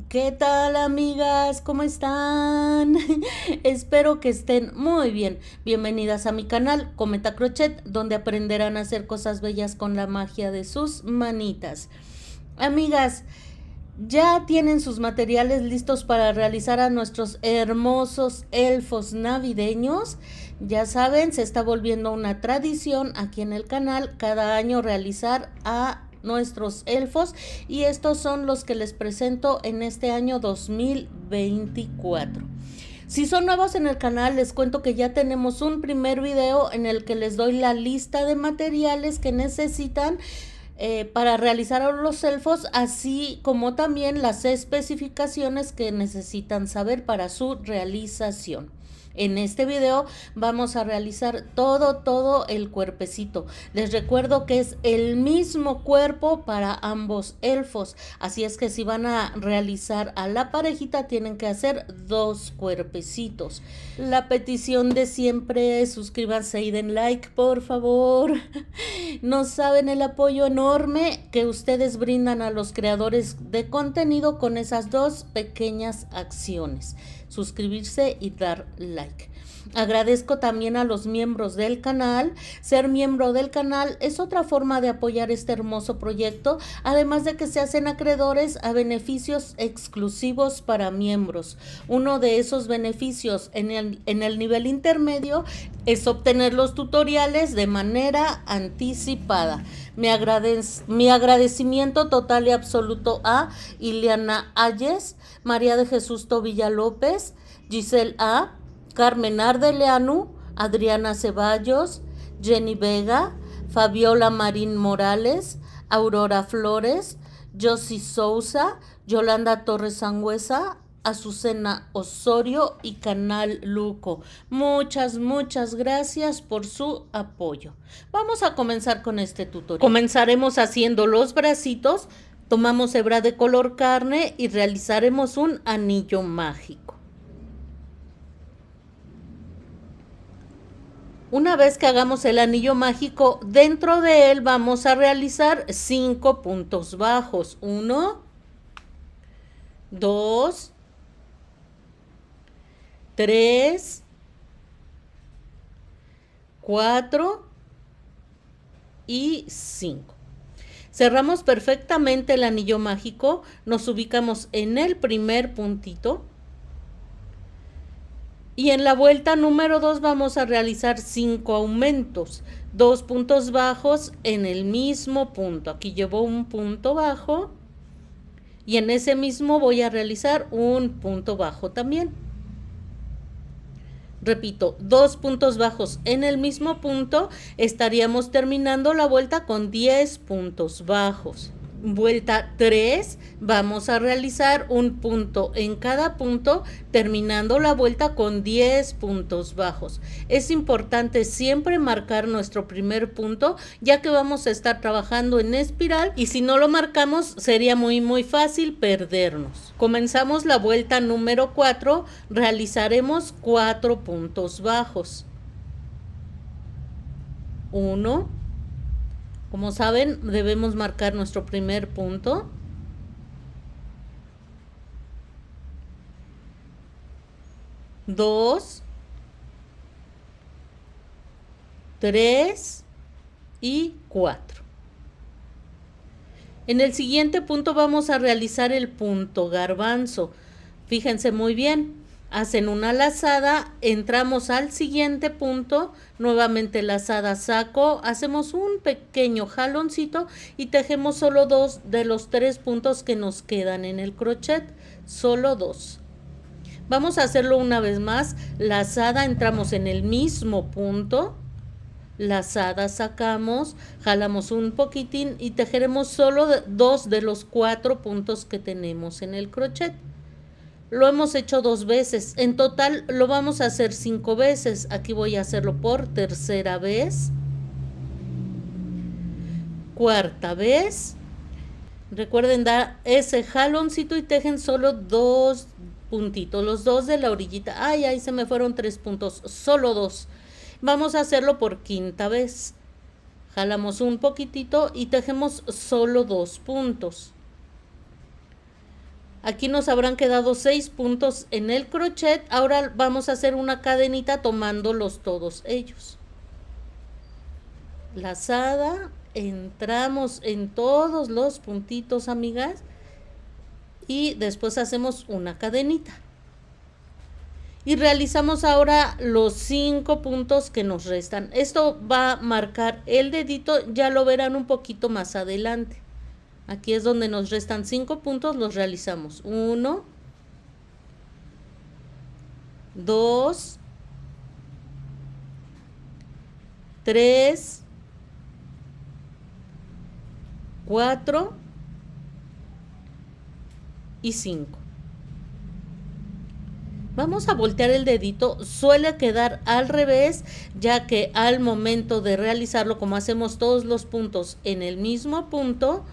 ¿Qué tal, amigas? ¿Cómo están? Espero que estén muy bien. Bienvenidas a mi canal Cometa Crochet, donde aprenderán a hacer cosas bellas con la magia de sus manitas. Amigas, ya tienen sus materiales listos para realizar a nuestros hermosos elfos navideños. Ya saben, se está volviendo una tradición aquí en el canal cada año realizar a nuestros elfos, y estos son los que les presento en este año 2024. Si son nuevos en el canal, les cuento que ya tenemos un primer video en el que les doy la lista de materiales que necesitan para realizar los elfos, así como también las especificaciones que necesitan saber para su realización. En este video vamos a realizar todo el cuerpecito. Les recuerdo que es el mismo cuerpo para ambos elfos, así es que si van a realizar a la parejita tienen que hacer dos cuerpecitos. La petición de siempre, suscríbanse y den like, por favor. No saben el apoyo enorme que ustedes brindan a los creadores de contenido con esas dos pequeñas acciones: suscribirse y dar like. Agradezco también a los miembros del canal. Ser miembro del canal es otra forma de apoyar este hermoso proyecto, además de que se hacen acreedores a beneficios exclusivos para miembros. Uno de esos beneficios en el nivel intermedio es obtener los tutoriales de manera anticipada. Mi agradecimiento total y absoluto a Ileana Ayes, María de Jesús Tobilla López, Giselle A., Carmen Ardeleanu, Adriana Ceballos, Jenny Vega, Fabiola Marín Morales, Aurora Flores, Josie Sousa, Yolanda Torres Sangüesa, Azucena Osorio y Canal Luco. Muchas gracias por su apoyo. Vamos a comenzar con este tutorial. Comenzaremos haciendo los bracitos. Tomamos hebra de color carne y realizaremos un anillo mágico. Una vez que hagamos el anillo mágico, dentro de él vamos a realizar 5 puntos bajos. 1, 2, 3, 4 y 5. Cerramos perfectamente el anillo mágico, nos ubicamos en el primer puntito y en la vuelta número 2 vamos a realizar 5 aumentos, 2 puntos bajos en el mismo punto. Aquí llevo un punto bajo y en ese mismo voy a realizar un punto bajo también. Repito, 2 puntos bajos en el mismo punto, estaríamos terminando la vuelta con 10 puntos bajos. Vuelta 3, vamos a realizar un punto en cada punto, terminando la vuelta con 10 puntos bajos. Es importante siempre marcar nuestro primer punto, ya que vamos a estar trabajando en espiral y si no lo marcamos sería muy fácil perdernos. Comenzamos la vuelta número 4, realizaremos 4 puntos bajos. 1, como saben, debemos marcar nuestro primer punto. 2, 3 y 4. En el siguiente punto vamos a realizar el punto garbanzo. Fíjense muy bien. Hacen una lazada, entramos al siguiente punto, nuevamente lazada, saco, hacemos un pequeño jaloncito y tejemos solo 2 de los 3 puntos que nos quedan en el crochet, solo 2. Vamos a hacerlo una vez más, lazada, entramos en el mismo punto, lazada, sacamos, jalamos un poquitín y tejeremos solo 2 de los 4 puntos que tenemos en el crochet. Lo hemos hecho 2 veces, en total lo vamos a hacer 5 veces. Aquí voy a hacerlo por tercera vez, cuarta vez. Recuerden dar ese jaloncito y tejen solo 2 puntitos, los 2 de la orillita. Ahí se me fueron 3 puntos, solo 2. Vamos a hacerlo por quinta vez. Jalamos un poquitito y tejemos solo 2 puntos. Aquí nos habrán quedado 6 puntos en el crochet. Ahora vamos a hacer una cadenita tomándolos todos ellos. Lazada, entramos en todos los puntitos, amigas, y después hacemos una cadenita. Y realizamos ahora los 5 puntos que nos restan. Esto va a marcar el dedito, ya lo verán un poquito más adelante. Aquí es donde nos restan 5 puntos, los realizamos. 1, 2, 3, 4 y 5. Vamos a voltear el dedito, suele quedar al revés, ya que al momento de realizarlo, como hacemos todos los puntos en el mismo punto,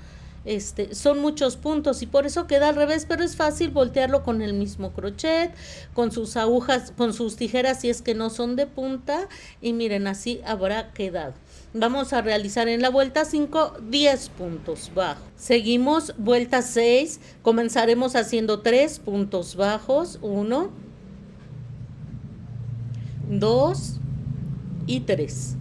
son muchos puntos y por eso queda al revés, pero es fácil voltearlo con el mismo crochet, con sus agujas, con sus tijeras si es que no son de punta, y miren, así habrá quedado. Vamos a realizar en la vuelta 5, 10 puntos bajos. Seguimos, vuelta 6, comenzaremos haciendo 3 puntos bajos, 1, 2 y 3.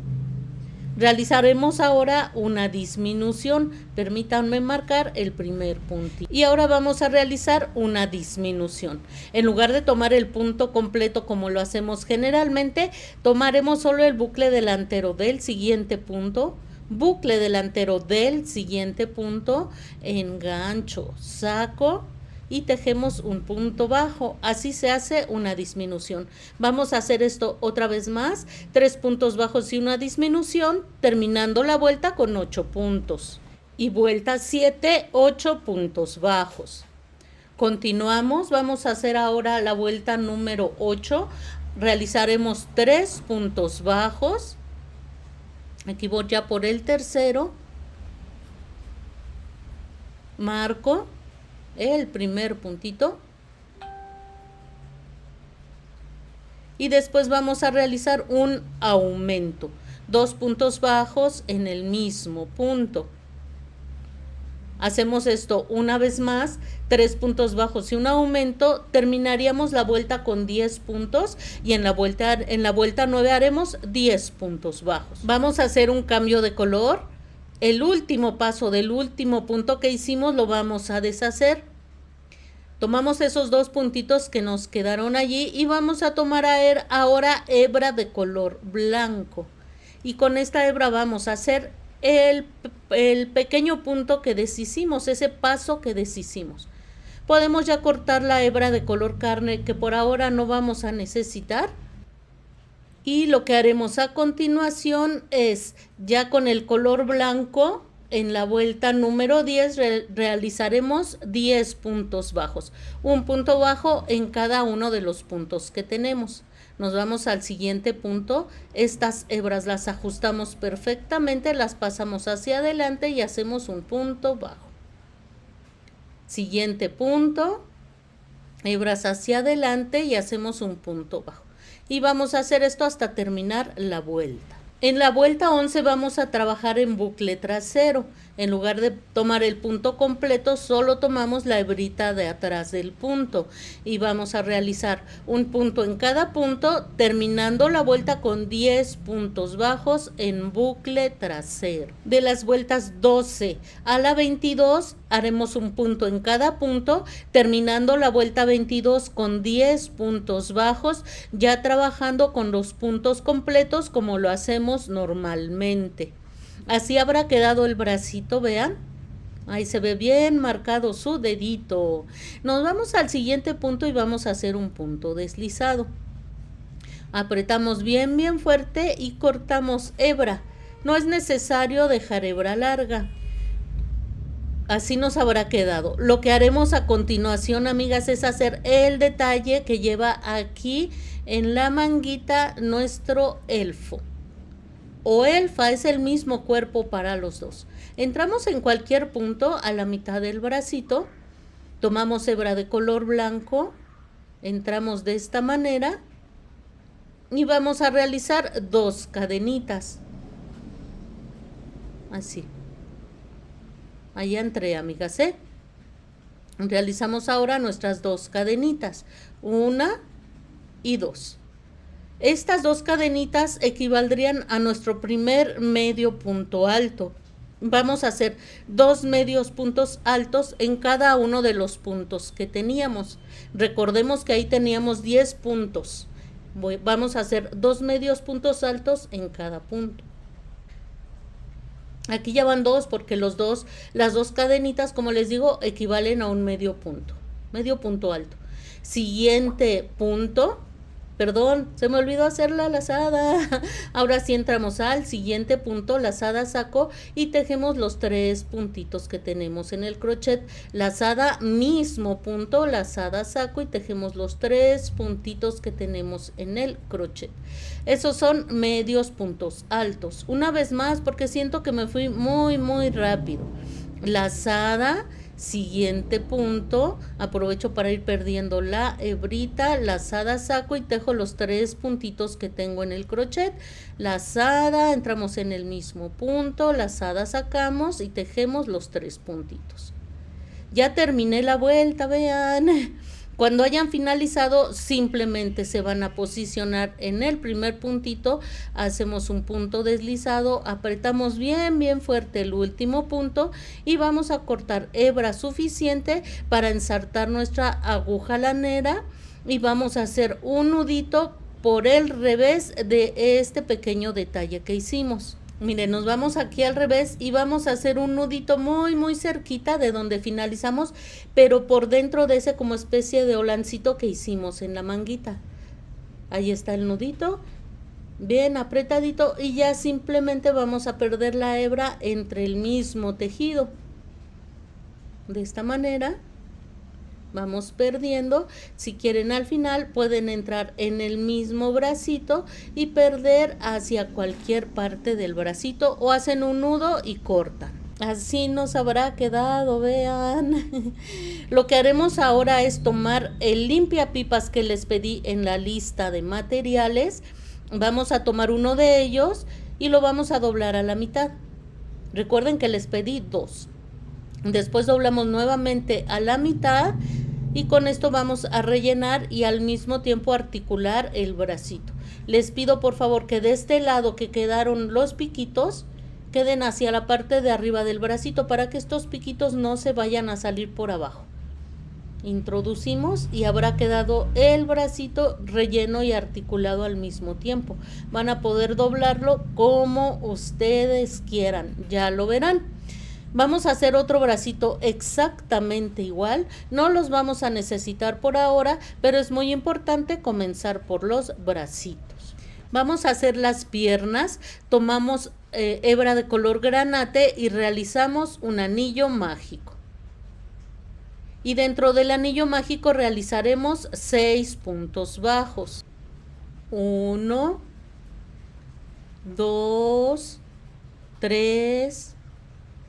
Realizaremos ahora una disminución. Permítanme marcar el primer punto. Y ahora vamos a realizar una disminución. En lugar de tomar el punto completo como lo hacemos generalmente, tomaremos solo el bucle delantero del siguiente punto, bucle delantero del siguiente punto, engancho, saco y tejemos un punto bajo. Así se hace una disminución. Vamos a hacer esto otra vez más, 3 puntos bajos y una disminución, terminando la vuelta con 8 puntos. Y vuelta 7, 8 puntos bajos. Continuamos, vamos a hacer ahora la vuelta número 8. Realizaremos 3 puntos bajos. Aquí voy ya por el tercero. Marco el primer puntito y después vamos a realizar un aumento, 2 puntos bajos en el mismo punto. Hacemos esto una vez más, 3 puntos bajos y un aumento, terminaríamos la vuelta con 10 puntos y en la vuelta 9 haremos 10 puntos bajos. Vamos a hacer un cambio de color. El último paso del último punto que hicimos lo vamos a deshacer. Tomamos esos 2 puntitos que nos quedaron allí y vamos a tomar ahora hebra de color blanco. Y con esta hebra vamos a hacer el pequeño punto que deshicimos, ese paso que deshicimos. Podemos ya cortar la hebra de color carne que por ahora no vamos a necesitar. Y lo que haremos a continuación es, ya con el color blanco, en la vuelta número 10 realizaremos 10 puntos bajos. Un punto bajo en cada uno de los puntos que tenemos. Nos vamos al siguiente punto. Estas hebras las ajustamos perfectamente, las pasamos hacia adelante y hacemos un punto bajo. Siguiente punto, hebras hacia adelante y hacemos un punto bajo. Y vamos a hacer esto hasta terminar la vuelta. En la vuelta 11 vamos a trabajar en bucle trasero. En lugar de tomar el punto completo, solo tomamos la hebrita de atrás del punto. Y vamos a realizar un punto en cada punto, terminando la vuelta con 10 puntos bajos en bucle trasero. De las vueltas 12 a la 22, haremos un punto en cada punto, terminando la vuelta 22 con 10 puntos bajos, ya trabajando con los puntos completos como lo hacemos normalmente. Así habrá quedado el bracito, vean. Ahí se ve bien marcado su dedito. Nos vamos al siguiente punto y vamos a hacer un punto deslizado. Apretamos bien fuerte y cortamos hebra. No es necesario dejar hebra larga. Así nos habrá quedado. Lo que haremos a continuación, amigas, es hacer el detalle que lleva aquí en la manguita nuestro elfo. O elfa, es el mismo cuerpo para los dos. Entramos en cualquier punto a la mitad del bracito, tomamos hebra de color blanco, entramos de esta manera y vamos a realizar 2 cadenitas. Así. Ahí entré, amigas, Realizamos ahora nuestras 2 cadenitas, 1 y 2. Estas 2 cadenitas equivaldrían a nuestro primer medio punto alto. Vamos a hacer 2 medios puntos altos en cada uno de los puntos que teníamos. Recordemos que ahí teníamos 10 puntos. Vamos a hacer 2 medios puntos altos en cada punto. Aquí ya van 2 porque las 2 cadenitas, como les digo, equivalen a un medio punto alto. Siguiente punto. Perdón, se me olvidó hacer la lazada. Ahora sí entramos al siguiente punto, lazada saco y tejemos los 3 puntitos que tenemos en el crochet. Lazada mismo punto, lazada saco y tejemos los 3 puntitos que tenemos en el crochet. Esos son medios puntos altos. Una vez más porque siento que me fui muy rápido. Lazada, siguiente punto, aprovecho para ir perdiendo la hebrita, lazada saco y tejo los 3 puntitos que tengo en el crochet. Lazada, entramos en el mismo punto, lazada sacamos y tejemos los 3 puntitos. Ya terminé la vuelta, vean. Cuando hayan finalizado, simplemente se van a posicionar en el primer puntito, hacemos un punto deslizado, apretamos bien fuerte el último punto y vamos a cortar hebra suficiente para ensartar nuestra aguja lanera y vamos a hacer un nudito por el revés de este pequeño detalle que hicimos. Miren, nos vamos aquí al revés y vamos a hacer un nudito muy cerquita de donde finalizamos, pero por dentro de ese como especie de holancito que hicimos en la manguita. Ahí está el nudito, bien apretadito y ya simplemente vamos a perder la hebra entre el mismo tejido. De esta manera vamos perdiendo. Si quieren al final pueden entrar en el mismo bracito y perder hacia cualquier parte del bracito o hacen un nudo y cortan. Así nos habrá quedado, vean. Lo que haremos ahora es tomar el limpiapipas que les pedí en la lista de materiales. Vamos a tomar uno de ellos y lo vamos a doblar a la mitad. Recuerden que les pedí 2. Después doblamos nuevamente a la mitad y con esto vamos a rellenar y al mismo tiempo articular el bracito. Les pido por favor que de este lado que quedaron los piquitos queden hacia la parte de arriba del bracito para que estos piquitos no se vayan a salir por abajo. Introducimos y habrá quedado el bracito relleno y articulado al mismo tiempo. Van a poder doblarlo como ustedes quieran, ya lo verán. Vamos a hacer otro bracito exactamente igual, no los vamos a necesitar por ahora, pero es muy importante comenzar por los bracitos. Vamos a hacer las piernas, tomamos hebra de color granate y realizamos un anillo mágico. Y dentro del anillo mágico realizaremos 6 puntos bajos. 1, 2, 3,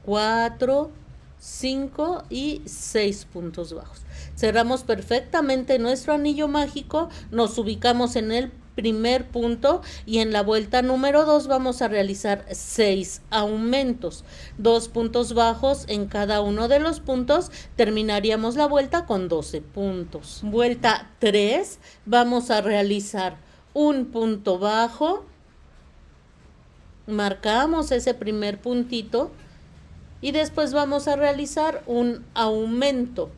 4, 5 y 6 puntos bajos. Cerramos perfectamente nuestro anillo mágico, nos ubicamos en el primer punto y en la vuelta número 2 vamos a realizar 6 aumentos, 2 puntos bajos en cada uno de los puntos, terminaríamos la vuelta con 12 puntos. Vuelta 3, vamos a realizar un punto bajo, marcamos ese primer puntito y después vamos a realizar un aumento,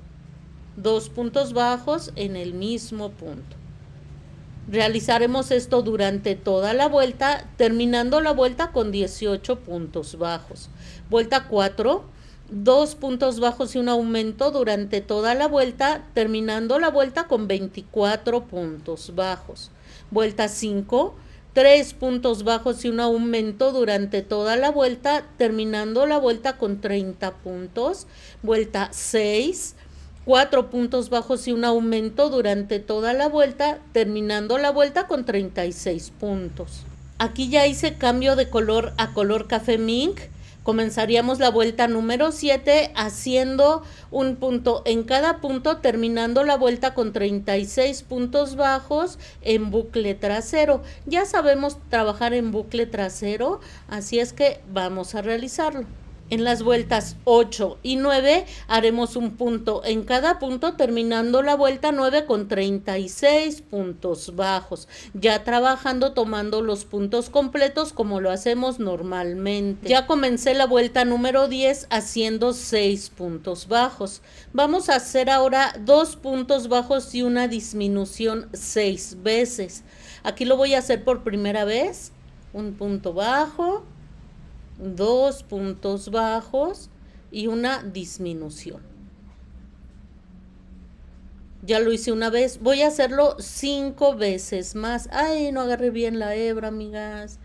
2 puntos bajos en el mismo punto. Realizaremos esto durante toda la vuelta, terminando la vuelta con 18 puntos bajos. Vuelta 4, 2 puntos bajos y un aumento durante toda la vuelta, terminando la vuelta con 24 puntos bajos. Vuelta 5, 3 puntos bajos y un aumento durante toda la vuelta, terminando la vuelta con 30 puntos. Vuelta 6, 4 puntos bajos y un aumento durante toda la vuelta, terminando la vuelta con 36 puntos. Aquí ya hice cambio de color a color café mink. Comenzaríamos la vuelta número 7 haciendo un punto en cada punto, terminando la vuelta con 36 puntos bajos en bucle trasero. Ya sabemos trabajar en bucle trasero, así es que vamos a realizarlo. En las vueltas 8 y 9 haremos un punto en cada punto, terminando la vuelta 9 con 36 puntos bajos, ya trabajando tomando los puntos completos como lo hacemos normalmente. Ya comencé la vuelta número 10 haciendo 6 puntos bajos. Vamos a hacer ahora 2 puntos bajos y una disminución 6 veces. Aquí lo voy a hacer por primera vez. Un punto bajo, 2 puntos bajos y una disminución. Ya lo hice una vez, voy a hacerlo 5 veces más. Ay, no agarré bien la hebra, amigas.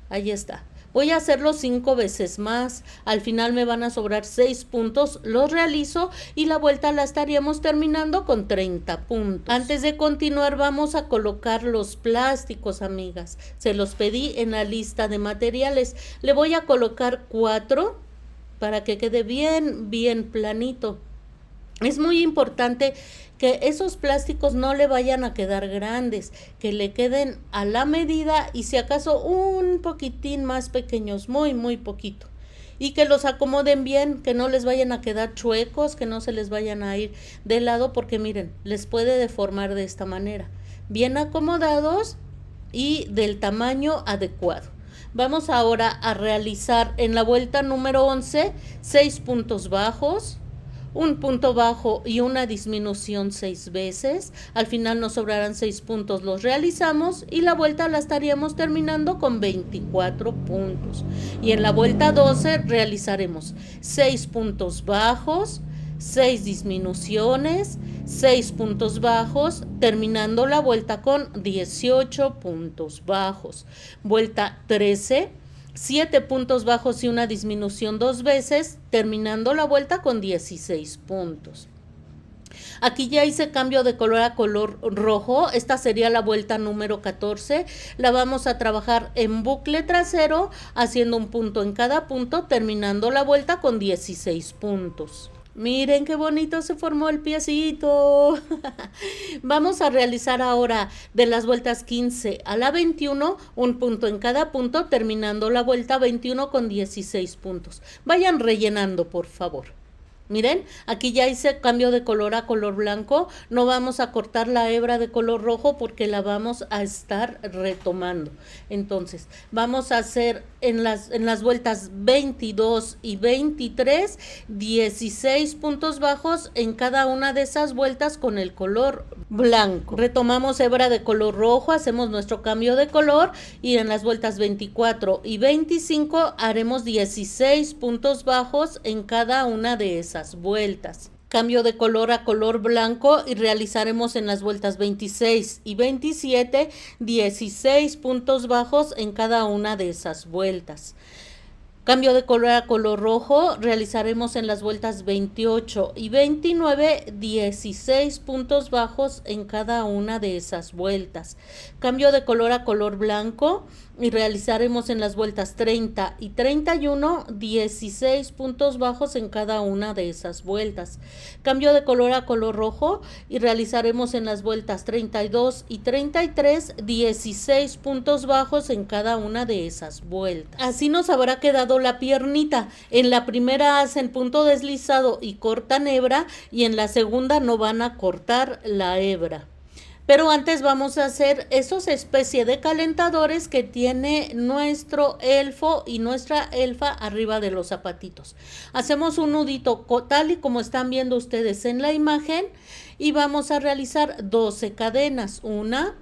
Ahí está. Voy a hacerlo 5 veces más. Al final me van a sobrar 6 puntos. Los realizo y la vuelta la estaríamos terminando con 30 puntos. Antes de continuar vamos a colocar los plásticos, amigas. Se los pedí en la lista de materiales. Le voy a colocar 4 para que quede bien planito. Es muy importante que esos plásticos no le vayan a quedar grandes, que le queden a la medida y si acaso un poquitín más pequeños, muy poquito. Y que los acomoden bien, que no les vayan a quedar chuecos, que no se les vayan a ir de lado, porque miren, les puede deformar de esta manera. Bien acomodados y del tamaño adecuado. Vamos ahora a realizar en la vuelta número 11, 6 puntos bajos, un punto bajo y una disminución 6 veces. Al final nos sobrarán 6 puntos, los realizamos y la vuelta la estaríamos terminando con 24 puntos. Y en la vuelta 12 realizaremos 6 puntos bajos, 6 disminuciones, 6 puntos bajos, terminando la vuelta con 18 puntos bajos. Vuelta 13. 7 puntos bajos y una disminución 2 veces, terminando la vuelta con 16 puntos. Aquí ya hice cambio de color a color rojo. Esta sería la vuelta número 14. La vamos a trabajar en bucle trasero, haciendo un punto en cada punto, terminando la vuelta con 16 puntos. Miren qué bonito se formó el piecito. Vamos a realizar ahora de las vueltas 15 a la 21 un punto en cada punto, terminando la vuelta 21 con 16 puntos. Vayan rellenando, por favor. Miren, aquí ya hice cambio de color a color blanco. No vamos a cortar la hebra de color rojo porque la vamos a estar retomando. Entonces, vamos a hacer en las vueltas 22 y 23, 16 puntos bajos en cada una de esas vueltas con el color blanco. Retomamos hebra de color rojo, hacemos nuestro cambio de color y en las vueltas 24 y 25 haremos 16 puntos bajos en cada una de esas vueltas. Cambio de color a color blanco y realizaremos en las vueltas 26 y 27 16 puntos bajos en cada una de esas vueltas. Cambio de color a color rojo, realizaremos en las vueltas 28 y 29 16 puntos bajos en cada una de esas vueltas. Cambio de color a color blanco y realizaremos en las vueltas 30 y 31 16 puntos bajos en cada una de esas vueltas. Cambio de color a color rojo y realizaremos en las vueltas 32 y 33 16 puntos bajos en cada una de esas vueltas. Así nos habrá quedado la piernita. En la primera hacen punto deslizado y cortan hebra y en la segunda no van a cortar la hebra. Pero antes vamos a hacer esos especie de calentadores que tiene nuestro elfo y nuestra elfa arriba de los zapatitos. Hacemos un nudito tal y como están viendo ustedes en la imagen y vamos a realizar 12 cadenas. 1,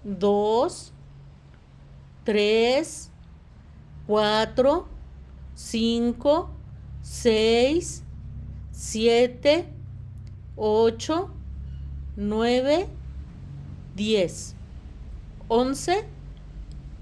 2, 3, 4, 5, 6, 7, 8, 9, 10, 11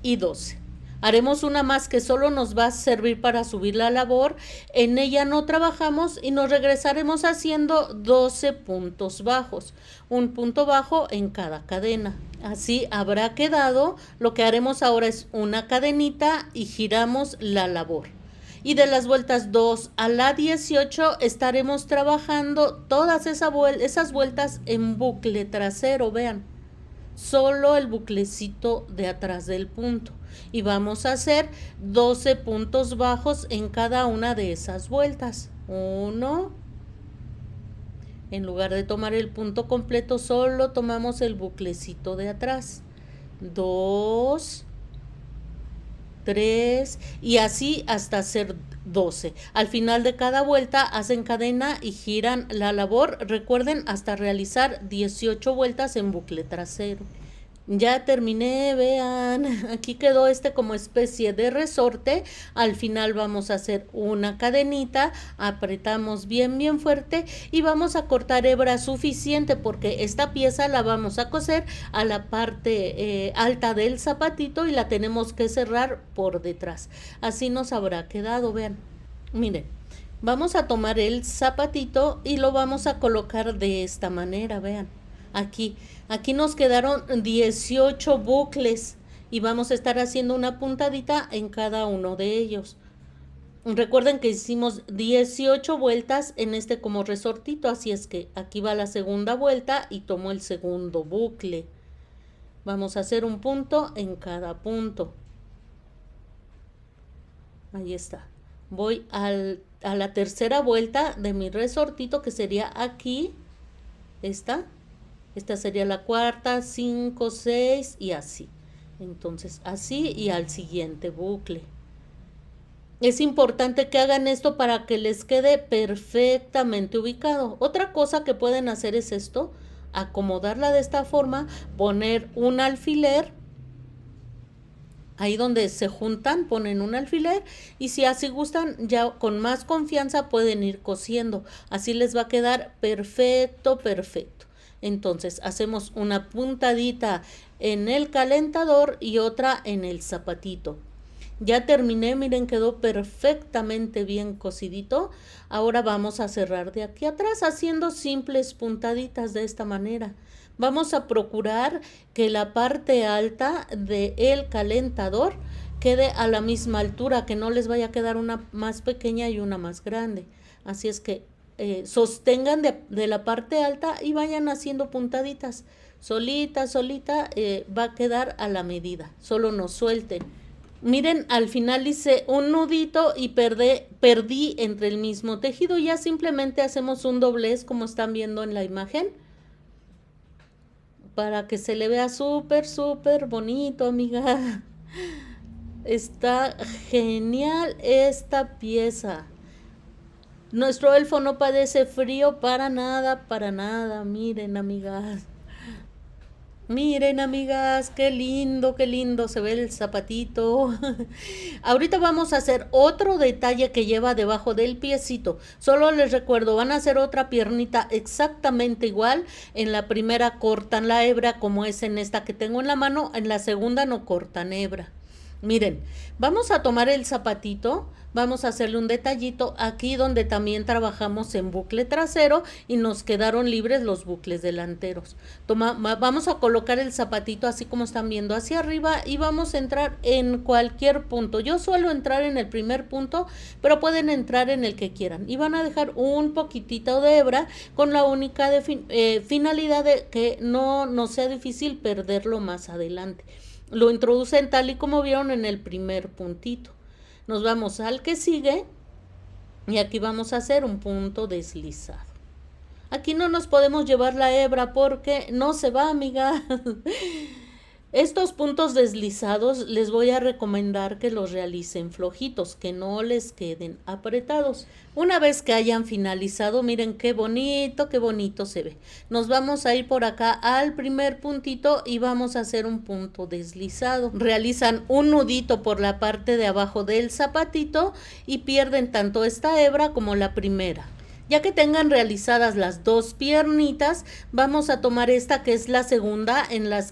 y 12. Haremos una más que solo nos va a servir para subir la labor. En ella no trabajamos y nos regresaremos haciendo 12 puntos bajos. Un punto bajo en cada cadena. Así habrá quedado. Lo que haremos ahora es una cadenita y giramos la labor. Y de las vueltas 2 a la 18 estaremos trabajando todas esas vueltas en bucle trasero, vean. solo el buclecito de atrás del punto. Y vamos a hacer 12 puntos bajos en cada una de esas vueltas. 1, en lugar de tomar el punto completo, solo tomamos el buclecito de atrás. 2, 3 y así hasta hacer 12. Al final de cada vuelta hacen cadena y giran la labor. Recuerden hasta realizar 18 vueltas en bucle trasero. Ya terminé, vean, aquí quedó como especie de resorte. Al final vamos a hacer una cadenita, apretamos bien fuerte y vamos a cortar hebra suficiente porque esta pieza la vamos a coser a la parte alta del zapatito y la tenemos que cerrar por detrás. Así nos habrá quedado, vean. Miren, vamos a tomar el zapatito y lo vamos a colocar de esta manera, vean. Aquí nos quedaron 18 bucles y vamos a estar haciendo una puntadita en cada uno de ellos. Recuerden que hicimos 18 vueltas en como resortito, así es que aquí va la segunda vuelta y tomo el segundo bucle. Vamos a hacer un punto en cada punto. Ahí está. Voy a la tercera vuelta de mi resortito, que sería aquí, esta sería la cuarta, 5, 6 y así. Entonces así y al siguiente bucle. Es importante que hagan esto para que les quede perfectamente ubicado. Otra cosa que pueden hacer es esto, acomodarla de esta forma, poner un alfiler. Ahí donde se juntan ponen un alfiler y si así gustan ya con más confianza pueden ir cosiendo. Así les va a quedar perfecto. Entonces hacemos una puntadita en el calentador y otra en el zapatito. Ya terminé, miren, quedó perfectamente bien cosidito. Ahora vamos a cerrar de aquí atrás haciendo simples puntaditas de esta manera. Vamos a procurar que la parte alta del calentador quede a la misma altura, que no les vaya a quedar una más pequeña y una más grande. Así es que sostengan de la parte alta y vayan haciendo puntaditas. Solita, va a quedar a la medida. Solo no suelten. Miren, al final hice un nudito y perdí entre el mismo tejido. Ya simplemente hacemos un doblez como están viendo en la imagen, para que se le vea súper bonito, amiga. Está genial esta pieza. Nuestro elfo no padece frío para nada. Miren, amigas. Miren, amigas, qué lindo se ve el zapatito. Ahorita vamos a hacer otro detalle que lleva debajo del piecito. Solo les recuerdo, van a hacer otra piernita exactamente igual. En la primera cortan la hebra como es en esta que tengo en la mano. En la segunda no cortan hebra. Miren, vamos a tomar el zapatito, vamos a hacerle un detallito aquí donde también trabajamos en bucle trasero y nos quedaron libres los bucles delanteros. Vamos a colocar el zapatito así como están viendo hacia arriba y vamos a entrar en cualquier punto. Yo suelo entrar en el primer punto, pero pueden entrar en el que quieran. Y van a dejar un poquitito de hebra con la única finalidad de que no sea difícil perderlo más adelante. Lo introducen tal y como vieron en el primer puntito. Nos vamos al que sigue y aquí vamos a hacer un punto deslizado. Aquí no nos podemos llevar la hebra porque no se va, amiga. Estos puntos deslizados les voy a recomendar que los realicen flojitos, que no les queden apretados. Una vez que hayan finalizado, miren qué bonito se ve. Nos vamos a ir por acá al primer puntito y vamos a hacer un punto deslizado. Realizan un nudito por la parte de abajo del zapatito y pierden tanto esta hebra como la primera. Ya que tengan realizadas las dos piernitas, vamos a tomar esta que es la segunda en la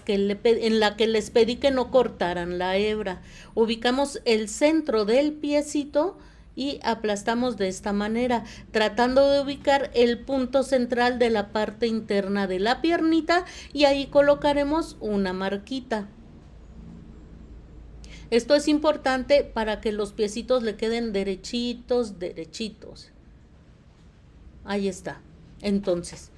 que les pedí que no cortaran la hebra. Ubicamos el centro del piecito y aplastamos de esta manera, tratando de ubicar el punto central de la parte interna de la piernita y ahí colocaremos una marquita. Esto es importante para que los piecitos le queden derechitos. Ahí está. Entonces,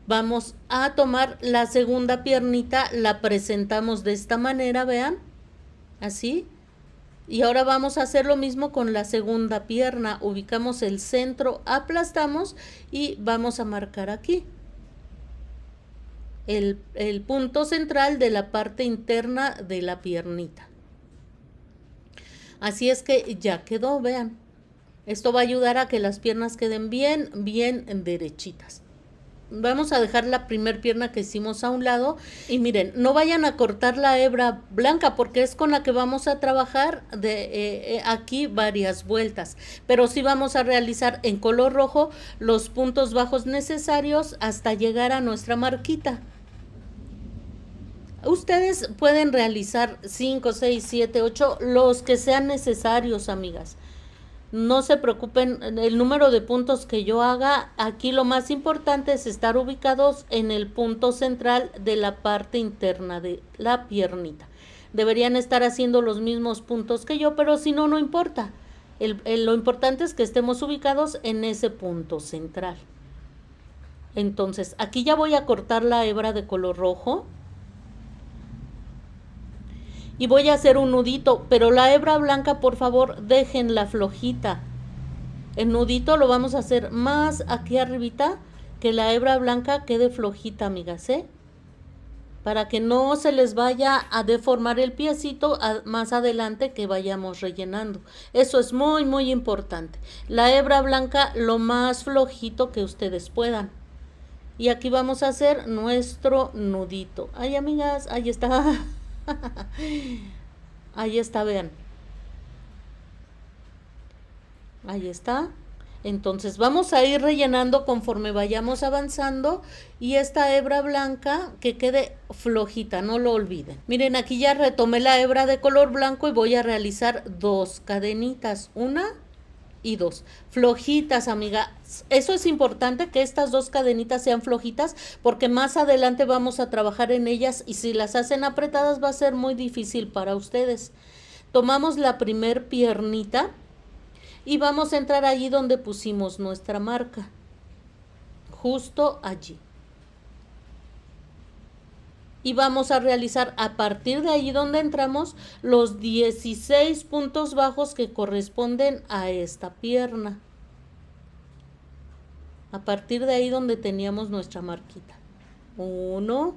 Vamos a tomar la segunda piernita, la presentamos de esta manera, vean, así. Y ahora vamos a hacer lo mismo con la segunda pierna. Ubicamos el centro, aplastamos y vamos a marcar aquí el punto central de la parte interna de la piernita. Así es que ya quedó, vean. Esto va a ayudar a que las piernas queden bien derechitas. Vamos a dejar la primer pierna que hicimos a un lado y miren, no vayan a cortar la hebra blanca porque es con la que vamos a trabajar aquí varias vueltas, pero sí vamos a realizar en color rojo los puntos bajos necesarios hasta llegar a nuestra marquita. Ustedes pueden realizar 5, 6, 7, 8, los que sean necesarios, amigas. No se preocupen, el número de puntos que yo haga, aquí lo más importante es estar ubicados en el punto central de la parte interna de la piernita. Deberían estar haciendo los mismos puntos que yo, pero si no, no importa. Lo importante es que estemos ubicados en ese punto central. Entonces, aquí ya voy a cortar la hebra de color rojo. Y voy a hacer un nudito, pero la hebra blanca, por favor, déjenla flojita. El nudito lo vamos a hacer más aquí arribita, que la hebra blanca quede flojita, amigas, para que no se les vaya a deformar el piecito más adelante que vayamos rellenando. Eso es muy importante. La hebra blanca lo más flojito que ustedes puedan. Y aquí vamos a hacer nuestro nudito. Ay, amigas, ahí está. Ahí está, vean. Ahí está. Entonces vamos a ir rellenando conforme vayamos avanzando y esta hebra blanca que quede flojita, no lo olviden. Miren, aquí ya retomé la hebra de color blanco y voy a realizar 2 cadenitas, 1 y 2, flojitas, amigas. Eso es importante, que estas 2 cadenitas sean flojitas porque más adelante vamos a trabajar en ellas y si las hacen apretadas va a ser muy difícil para ustedes. Tomamos la primer piernita y vamos a entrar allí donde pusimos nuestra marca, justo allí. Y vamos a realizar a partir de allí donde entramos los 16 puntos bajos que corresponden a esta pierna. A partir de ahí donde teníamos nuestra marquita. 1,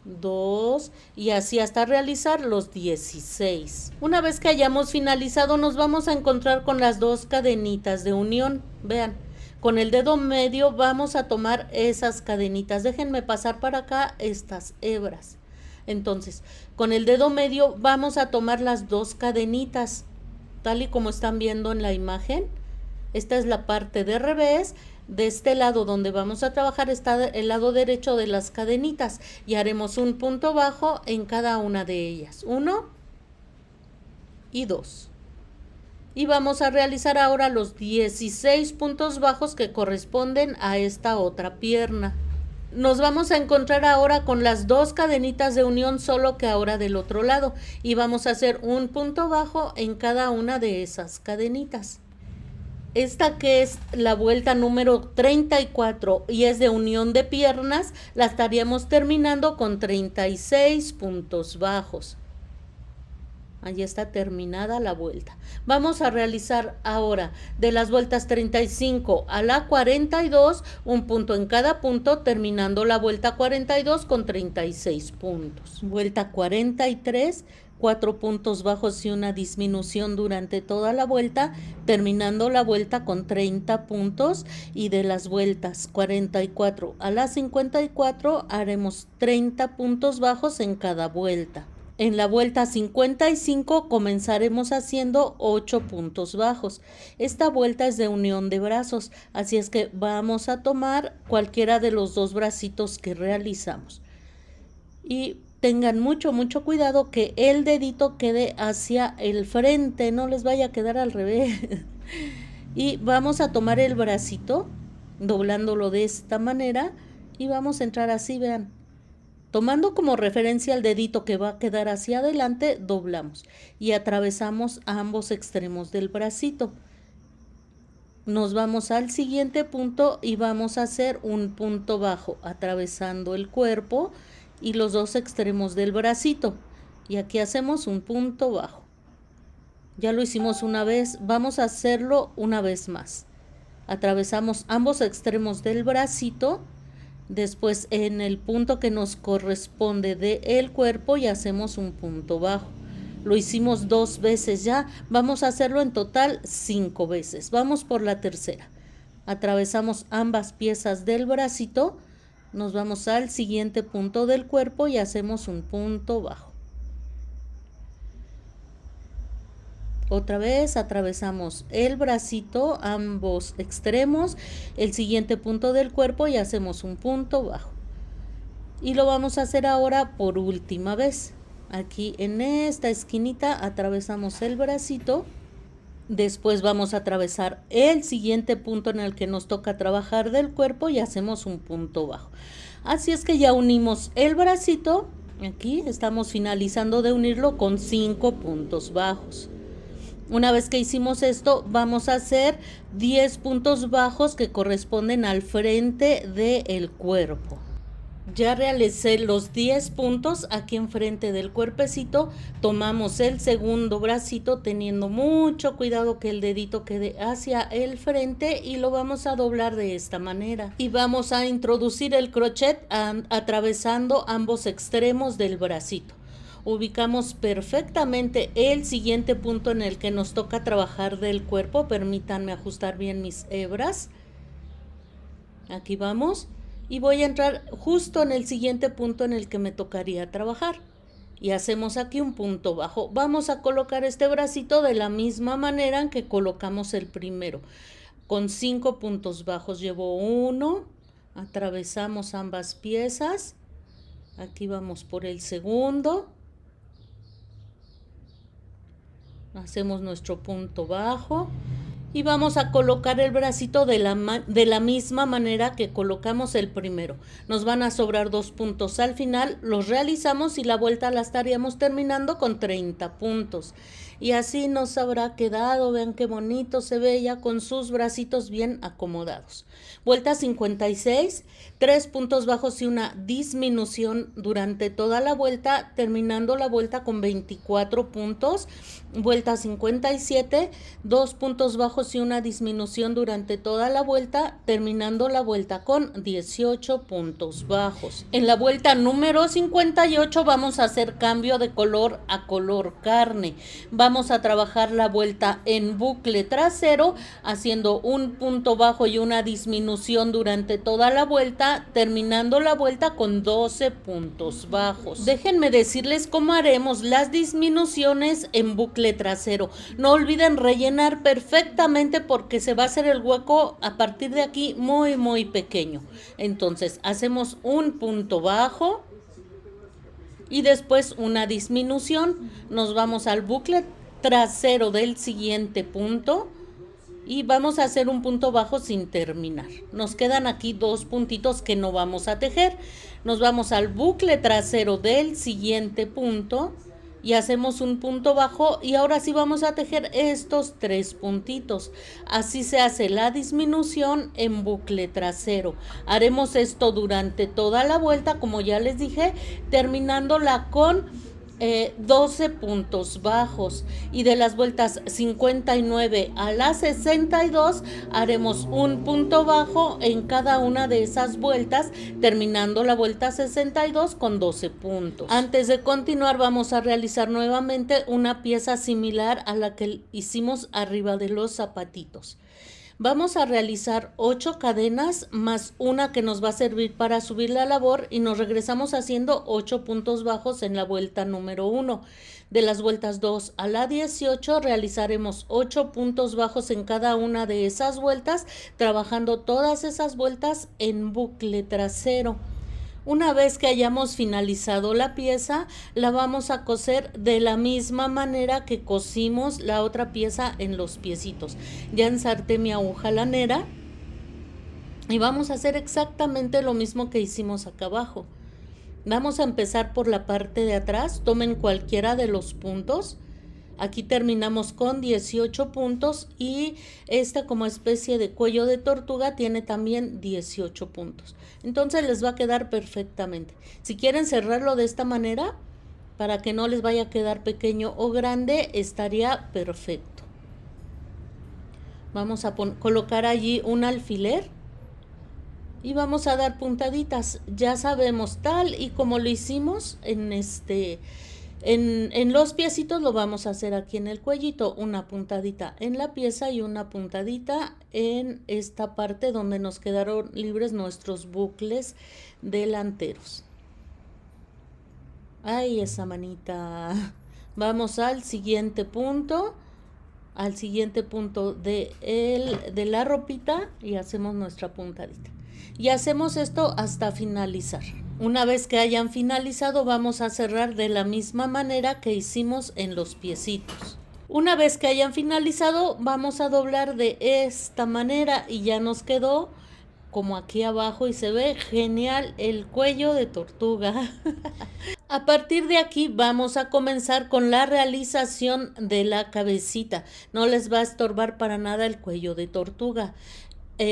2 y así hasta realizar los 16. Una vez que hayamos finalizado nos vamos a encontrar con las 2 cadenitas de unión. Vean. Con el dedo medio vamos a tomar esas cadenitas. Déjenme pasar para acá estas hebras. Entonces, con el dedo medio vamos a tomar las 2 cadenitas, tal y como están viendo en la imagen. Esta es la parte de revés. De este lado donde vamos a trabajar está el lado derecho de las cadenitas y haremos un punto bajo en cada una de ellas. 1 y 2. Y vamos a realizar ahora los 16 puntos bajos que corresponden a esta otra pierna. Nos vamos a encontrar ahora con las 2 cadenitas de unión, solo que ahora del otro lado. Y vamos a hacer un punto bajo en cada una de esas cadenitas. Esta que es la vuelta número 34 y es de unión de piernas, la estaríamos terminando con 36 puntos bajos. Ahí está terminada la vuelta. Vamos a realizar ahora de las vueltas 35 a la 42, un punto en cada punto, terminando la vuelta 42 con 36 puntos. Vuelta 43, 4 puntos bajos y una disminución durante toda la vuelta, terminando la vuelta con 30 puntos. Y de las vueltas 44 a la 54 haremos 30 puntos bajos en cada vuelta. En la vuelta 55 comenzaremos haciendo 8 puntos bajos. Esta vuelta es de unión de brazos, así es que vamos a tomar cualquiera de los 2 bracitos que realizamos. Y tengan mucho cuidado que el dedito quede hacia el frente, no les vaya a quedar al revés. Y vamos a tomar el bracito, doblándolo de esta manera y vamos a entrar así, vean. Tomando como referencia el dedito que va a quedar hacia adelante, doblamos y atravesamos a ambos extremos del bracito. Nos vamos al siguiente punto y vamos a hacer un punto bajo atravesando el cuerpo y los dos extremos del bracito. Y aquí hacemos un punto bajo. Ya lo hicimos una vez, vamos a hacerlo una vez más. Atravesamos ambos extremos del bracito, después en el punto que nos corresponde del cuerpo y hacemos un punto bajo. Lo hicimos 2 veces ya, vamos a hacerlo en total 5 veces. Vamos por la tercera. Atravesamos ambas piezas del bracito, nos vamos al siguiente punto del cuerpo y hacemos un punto bajo. Otra vez atravesamos el bracito, ambos extremos, el siguiente punto del cuerpo y hacemos un punto bajo. Y lo vamos a hacer ahora por última vez. Aquí en esta esquinita atravesamos el bracito. Después vamos a atravesar el siguiente punto en el que nos toca trabajar del cuerpo y hacemos un punto bajo. Así es que ya unimos el bracito. Aquí estamos finalizando de unirlo con 5 puntos bajos. Una vez que hicimos esto, vamos a hacer 10 puntos bajos que corresponden al frente del cuerpo. Ya realicé los 10 puntos aquí enfrente del cuerpecito. Tomamos el segundo bracito teniendo mucho cuidado que el dedito quede hacia el frente y lo vamos a doblar de esta manera. Y vamos a introducir el crochet atravesando ambos extremos del bracito. Ubicamos perfectamente el siguiente punto en el que nos toca trabajar del cuerpo. Permítanme ajustar bien mis hebras. Aquí vamos. Y voy a entrar justo en el siguiente punto en el que me tocaría trabajar. Y hacemos aquí un punto bajo. Vamos a colocar este bracito de la misma manera en que colocamos el primero. Con 5 puntos bajos. Llevo 1. Atravesamos ambas piezas. Aquí vamos por el segundo. Hacemos nuestro punto bajo y vamos a colocar el bracito de la misma manera que colocamos el primero. Nos van a sobrar 2 puntos al final, los realizamos y la vuelta la estaríamos terminando con 30 puntos. Y así nos habrá quedado, vean qué bonito se ve ya con sus bracitos bien acomodados. Vuelta 56, 3 puntos bajos y una disminución durante toda la vuelta, terminando la vuelta con 24 puntos. Vuelta 57, 2 puntos bajos y una disminución durante toda la vuelta, terminando la vuelta con 18 puntos bajos. En la vuelta número 58 vamos a hacer cambio de color a color carne. Vamos a trabajar la vuelta en bucle trasero, haciendo un punto bajo y una disminución durante toda la vuelta, terminando la vuelta con 12 puntos bajos. Déjenme decirles cómo haremos las disminuciones en bucle trasero. No olviden rellenar perfectamente porque se va a hacer el hueco a partir de aquí muy pequeño. Entonces hacemos un punto bajo y después una disminución. Nos vamos al bucle trasero del siguiente punto y vamos a hacer un punto bajo sin terminar. Nos quedan aquí 2 puntitos que no vamos a tejer. Nos vamos al bucle trasero del siguiente punto y hacemos un punto bajo y ahora sí vamos a tejer estos 3 puntitos. Así se hace la disminución en bucle trasero. Haremos esto durante toda la vuelta, como ya les dije, terminándola con 12 puntos bajos. Y de las vueltas 59 a la 62 haremos un punto bajo en cada una de esas vueltas, terminando la vuelta 62 con 12 puntos. Antes de continuar vamos a realizar nuevamente una pieza similar a la que hicimos arriba de los zapatitos. Vamos a realizar 8 cadenas más una que nos va a servir para subir la labor y nos regresamos haciendo 8 puntos bajos en la vuelta número 1. De las vueltas 2 a la 18 realizaremos 8 puntos bajos en cada una de esas vueltas, trabajando todas esas vueltas en bucle trasero. Una vez que hayamos finalizado la pieza, la vamos a coser de la misma manera que cosimos la otra pieza en los piecitos. Ya ensarté mi aguja lanera y vamos a hacer exactamente lo mismo que hicimos acá abajo. Vamos a empezar por la parte de atrás, tomen cualquiera de los puntos, Aquí terminamos con 18 puntos y esta como especie de cuello de tortuga tiene también 18 puntos. Entonces les va a quedar perfectamente. Si quieren cerrarlo de esta manera, para que no les vaya a quedar pequeño o grande, estaría perfecto. Vamos a colocar allí un alfiler y vamos a dar puntaditas. Ya sabemos tal y como lo hicimos en los piecitos, lo vamos a hacer aquí en el cuellito, una puntadita en la pieza y una puntadita en esta parte donde nos quedaron libres nuestros bucles delanteros. Ay, esa manita. Vamos al siguiente punto de la ropita y hacemos nuestra puntadita. Y hacemos esto hasta finalizar. Una vez que hayan finalizado, vamos a cerrar de la misma manera que hicimos en los piecitos. Una vez que hayan finalizado, vamos a doblar de esta manera y ya nos quedó como aquí abajo y se ve genial el cuello de tortuga. A partir de aquí vamos a comenzar con la realización de la cabecita. No les va a estorbar para nada el cuello de tortuga.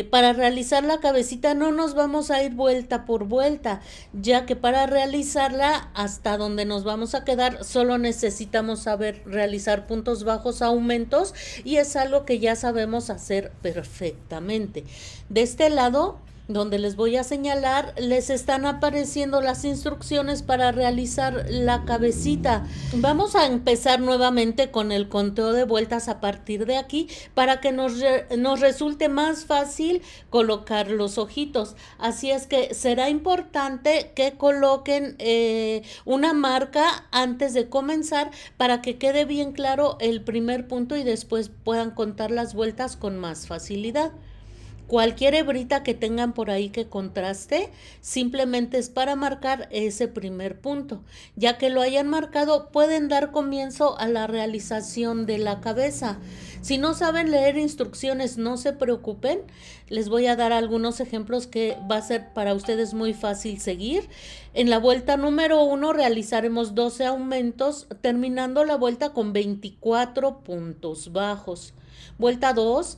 Para realizar la cabecita no nos vamos a ir vuelta por vuelta, ya que para realizarla hasta donde nos vamos a quedar solo necesitamos saber realizar puntos bajos, aumentos, y es algo que ya sabemos hacer perfectamente. De este lado donde les voy a señalar, les están apareciendo las instrucciones para realizar la cabecita. Vamos a empezar nuevamente con el conteo de vueltas a partir de aquí para que nos resulte más fácil colocar los ojitos. Así es que será importante que coloquen una marca antes de comenzar para que quede bien claro el primer punto y después puedan contar las vueltas con más facilidad. Cualquier hebrita que tengan por ahí que contraste, simplemente es para marcar ese primer punto. Ya que lo hayan marcado, pueden dar comienzo a la realización de la cabeza. Si no saben leer instrucciones, no se preocupen. Les voy a dar algunos ejemplos que va a ser para ustedes muy fácil seguir. En la vuelta número 1 realizaremos 12 aumentos, terminando la vuelta con 24 puntos bajos. Vuelta 2.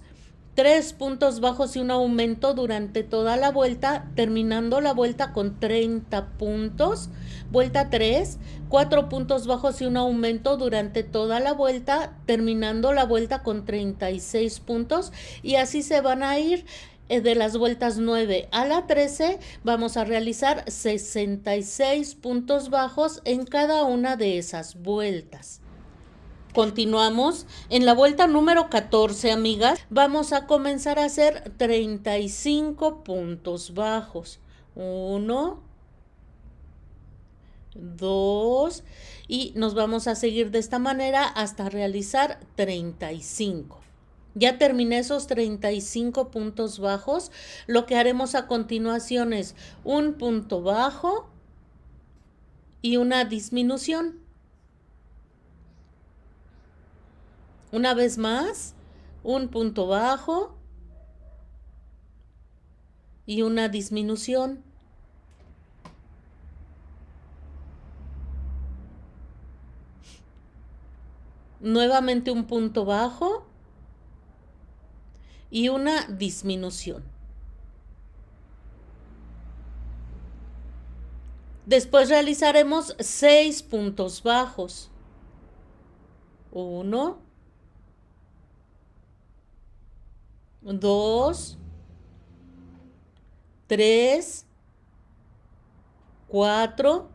3 puntos bajos y un aumento durante toda la vuelta, terminando la vuelta con 30 puntos. Vuelta 3, 4 puntos bajos y un aumento durante toda la vuelta, terminando la vuelta con 36 puntos. Y así se van a ir de las vueltas 9 a la 13. Vamos a realizar 66 puntos bajos en cada una de esas vueltas. Continuamos en la vuelta número 14, amigas. Vamos a comenzar a hacer 35 puntos bajos. 1, 2 y nos vamos a seguir de esta manera hasta realizar 35. Ya terminé esos 35 puntos bajos. Lo que haremos a continuación es un punto bajo y una disminución. Una vez más, un punto bajo y una disminución. Nuevamente un punto bajo y una disminución. Después realizaremos 6 puntos bajos. 1, 2, 3, 4,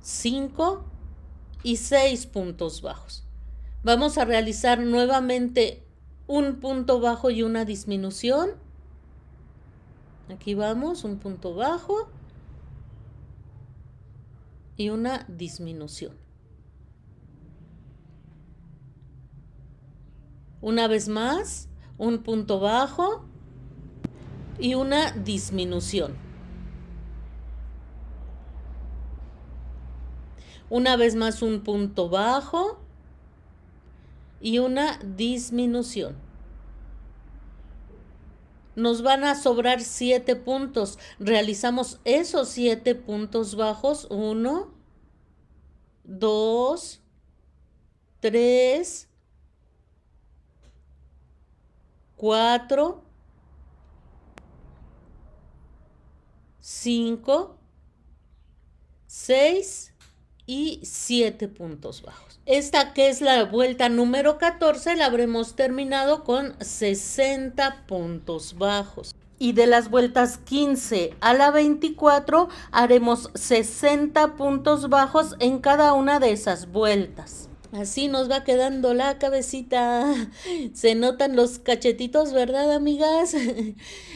5 y 6 puntos bajos. Vamos a realizar nuevamente un punto bajo y una disminución. Aquí vamos, un punto bajo y una disminución. Una vez más, un punto bajo y una disminución. Una vez más, un punto bajo y una disminución. Nos van a sobrar 7 puntos. Realizamos esos 7 puntos bajos. 1, 2, 3, 4, 5, 6 y 7 puntos bajos. Esta, que es la vuelta número 14, la habremos terminado con 60 puntos bajos. Y de las vueltas 15 a la 24 haremos 60 puntos bajos en cada una de esas vueltas. Así nos va quedando la cabecita. Se notan los cachetitos, ¿verdad, amigas?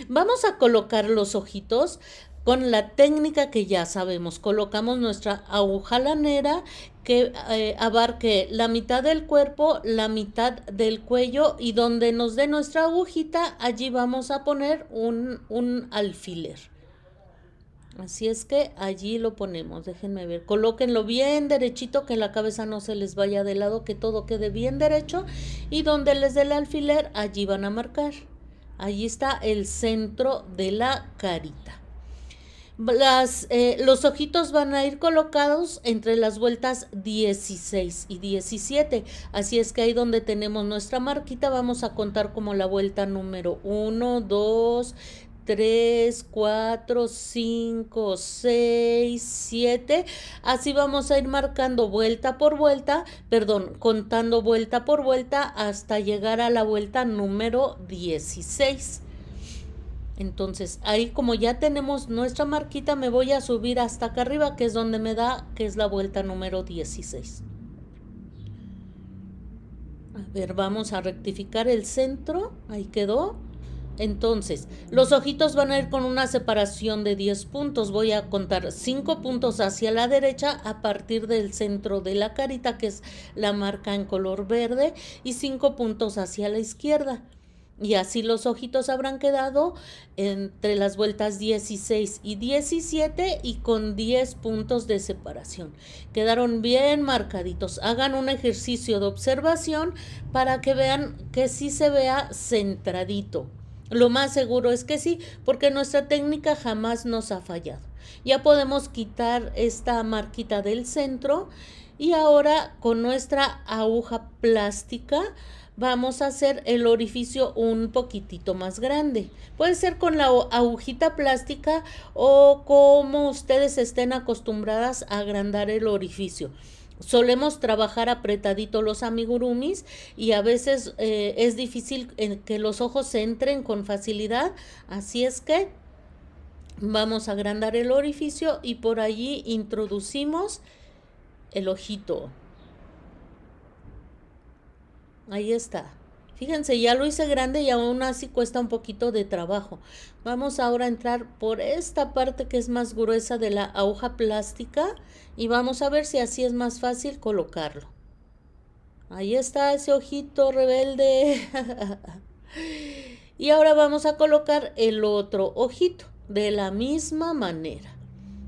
Vamos a colocar los ojitos con la técnica que ya sabemos. Colocamos nuestra aguja lanera que abarque la mitad del cuerpo, la mitad del cuello, y donde nos dé nuestra agujita, allí vamos a poner un alfiler. Así es que allí lo ponemos, déjenme ver, colóquenlo bien derechito, que la cabeza no se les vaya de lado, que todo quede bien derecho, y donde les dé el alfiler, allí van a marcar. Allí está el centro de la carita. Los ojitos van a ir colocados entre las vueltas 16 y 17, así es que ahí donde tenemos nuestra marquita vamos a contar como la vuelta número 1, 2, 3, 4, 5, 6, 7, así vamos a ir marcando vuelta por vuelta, contando vuelta por vuelta hasta llegar a la vuelta número 16. Entonces, ahí como ya tenemos nuestra marquita, me voy a subir hasta acá arriba, que es donde me da, que es la vuelta número 16. A ver, vamos a rectificar el centro, ahí quedó. Entonces, los ojitos van a ir con una separación de 10 puntos. Voy a contar 5 puntos hacia la derecha a partir del centro de la carita, que es la marca en color verde, y 5 puntos hacia la izquierda. Y así los ojitos habrán quedado entre las vueltas 16 y 17 y con 10 puntos de separación. Quedaron bien marcaditos. Hagan un ejercicio de observación para que vean que sí se vea centradito. Lo más seguro es que sí, porque nuestra técnica jamás nos ha fallado. Ya podemos quitar esta marquita del centro y ahora con nuestra aguja plástica vamos a hacer el orificio un poquitito más grande. Puede ser con la agujita plástica o como ustedes estén acostumbradas a agrandar el orificio. Solemos trabajar apretadito los amigurumis y a veces es difícil que los ojos se entren con facilidad, así es que vamos a agrandar el orificio y por allí introducimos el ojito. Ahí está. Fíjense, ya lo hice grande y aún así cuesta un poquito de trabajo. Vamos ahora a entrar por esta parte que es más gruesa de la aguja plástica y vamos a ver si así es más fácil colocarlo. Ahí está ese ojito rebelde. Y ahora vamos a colocar el otro ojito de la misma manera.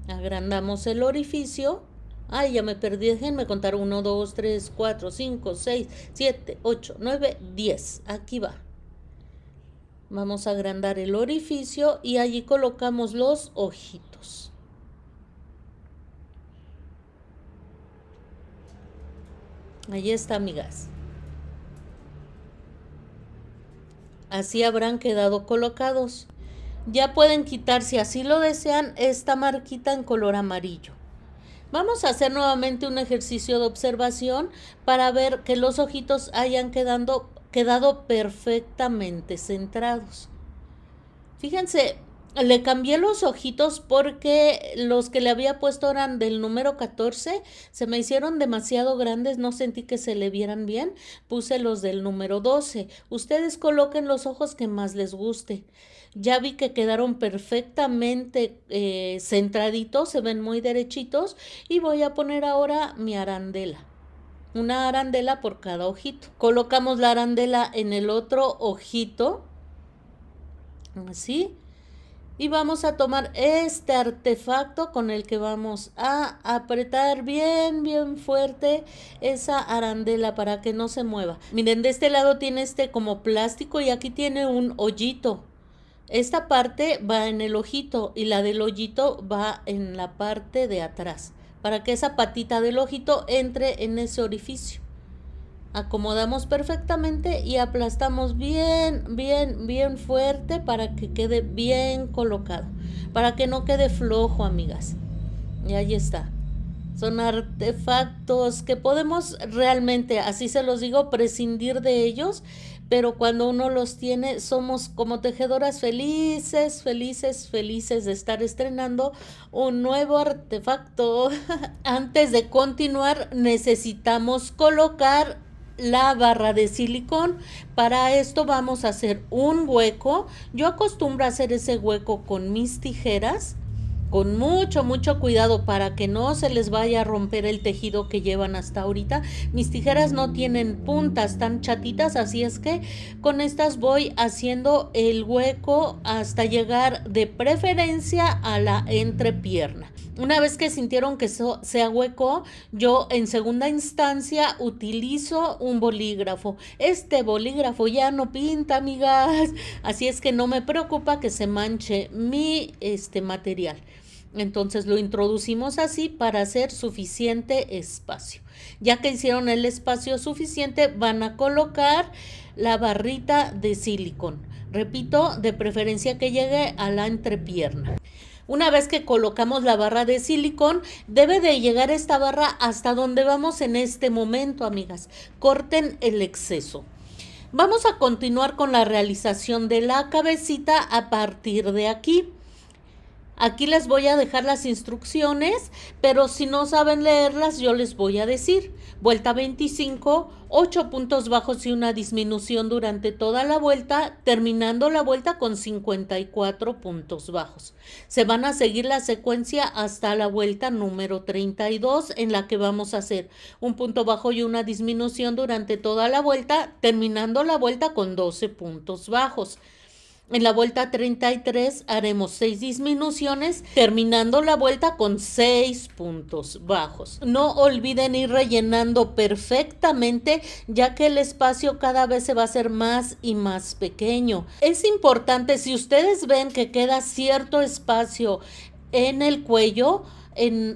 Agrandamos el orificio. Ay, ya me perdí, déjenme contar. 1, 2, 3, 4, 5, 6, 7, 8, 9, 10. Aquí va. Vamos a agrandar el orificio y allí colocamos los ojitos. Ahí está, amigas. Así habrán quedado colocados. Ya pueden quitar, si así lo desean, esta marquita en color amarillo. Vamos a hacer nuevamente un ejercicio de observación para ver que los ojitos hayan quedado perfectamente centrados. Fíjense, le cambié los ojitos porque los que le había puesto eran del número 14, se me hicieron demasiado grandes, no sentí que se le vieran bien, puse los del número 12. Ustedes coloquen los ojos que más les guste. Ya vi que quedaron perfectamente centraditos, se ven muy derechitos y voy a poner ahora mi arandela. Una arandela por cada ojito. Colocamos la arandela en el otro ojito, así. Y vamos a tomar este artefacto con el que vamos a apretar bien fuerte esa arandela para que no se mueva. Miren, de este lado tiene este como plástico y aquí tiene un hoyito. Esta parte va en el ojito y la del hoyito va en la parte de atrás, para que esa patita del ojito entre en ese orificio. Acomodamos perfectamente y aplastamos bien fuerte para que quede bien colocado, para que no quede flojo, amigas. Y ahí está. Son artefactos que podemos realmente, así se los digo, prescindir de ellos, pero cuando uno los tiene, somos como tejedoras felices de estar estrenando un nuevo artefacto. Antes de continuar, necesitamos colocar la barra de silicón. Para esto vamos a hacer un hueco. Yo acostumbro a hacer ese hueco con mis tijeras, con mucho cuidado para que no se les vaya a romper el tejido que llevan hasta ahorita. Mis tijeras no tienen puntas tan chatitas, así es que con estas voy haciendo el hueco hasta llegar de preferencia a la entrepierna. Una vez que sintieron que se ahuecó, yo en segunda instancia utilizo un bolígrafo. Este bolígrafo ya no pinta, amigas, así es que no me preocupa que se manche mi material. Entonces lo introducimos así para hacer suficiente espacio. Ya que hicieron el espacio suficiente, van a colocar la barrita de silicón. Repito, de preferencia que llegue a la entrepierna. Una vez que colocamos la barra de silicón, debe de llegar esta barra hasta donde vamos en este momento, amigas. Corten el exceso. Vamos a continuar con la realización de la cabecita a partir de aquí. Aquí les voy a dejar las instrucciones, pero si no saben leerlas, yo les voy a decir. Vuelta 25, 8 puntos bajos y una disminución durante toda la vuelta, terminando la vuelta con 54 puntos bajos. Se van a seguir la secuencia hasta la vuelta número 32, en la que vamos a hacer un punto bajo y una disminución durante toda la vuelta, terminando la vuelta con 12 puntos bajos. En la vuelta 33 haremos 6 disminuciones, terminando la vuelta con 6 puntos bajos. No olviden ir rellenando perfectamente, ya que el espacio cada vez se va a hacer más y más pequeño. Es importante, si ustedes ven que queda cierto espacio en el cuello,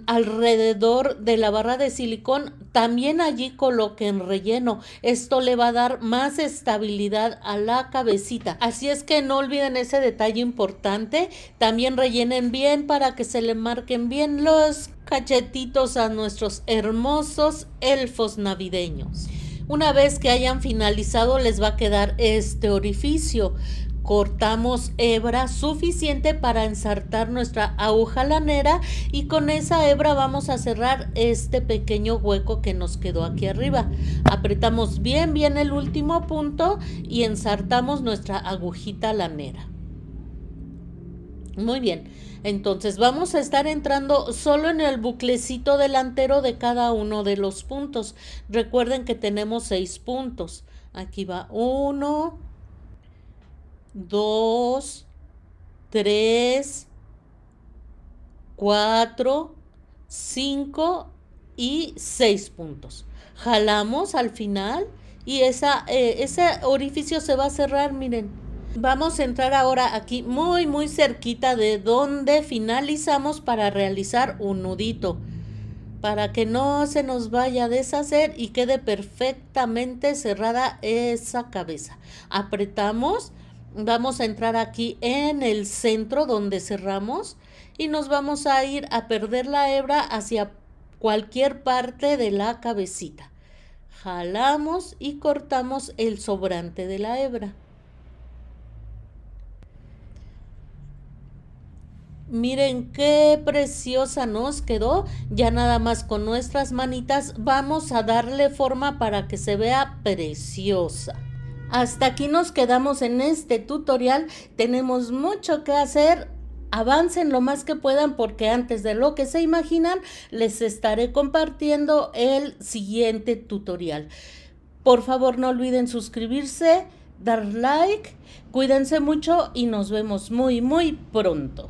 alrededor de la barra de silicón, también allí coloquen relleno. Esto le va a dar más estabilidad a la cabecita. Así es que no olviden ese detalle importante. También rellenen bien para que se le marquen bien los cachetitos a nuestros hermosos elfos navideños. Una vez que hayan finalizado, les va a quedar este orificio. Cortamos hebra suficiente para ensartar nuestra aguja lanera y con esa hebra vamos a cerrar este pequeño hueco que nos quedó aquí arriba. Apretamos bien el último punto y ensartamos nuestra agujita lanera. Muy bien, entonces vamos a estar entrando solo en el buclecito delantero de cada uno de los puntos. Recuerden que tenemos 6 puntos. Aquí va 1, 2, 3, 4, 5 y 6 puntos. Jalamos al final y ese orificio se va a cerrar, miren. Vamos a entrar ahora aquí muy cerquita de donde finalizamos para realizar un nudito, para que no se nos vaya a deshacer y quede perfectamente cerrada esa cabeza. Apretamos. Vamos a entrar aquí en el centro donde cerramos y nos vamos a ir a perder la hebra hacia cualquier parte de la cabecita. Jalamos y cortamos el sobrante de la hebra. Miren qué preciosa nos quedó. Ya nada más con nuestras manitas vamos a darle forma para que se vea preciosa. Hasta aquí nos quedamos en este tutorial. Tenemos mucho que hacer. Avancen lo más que puedan porque antes de lo que se imaginan les estaré compartiendo el siguiente tutorial. Por favor, no olviden suscribirse, dar like, cuídense mucho y nos vemos muy pronto.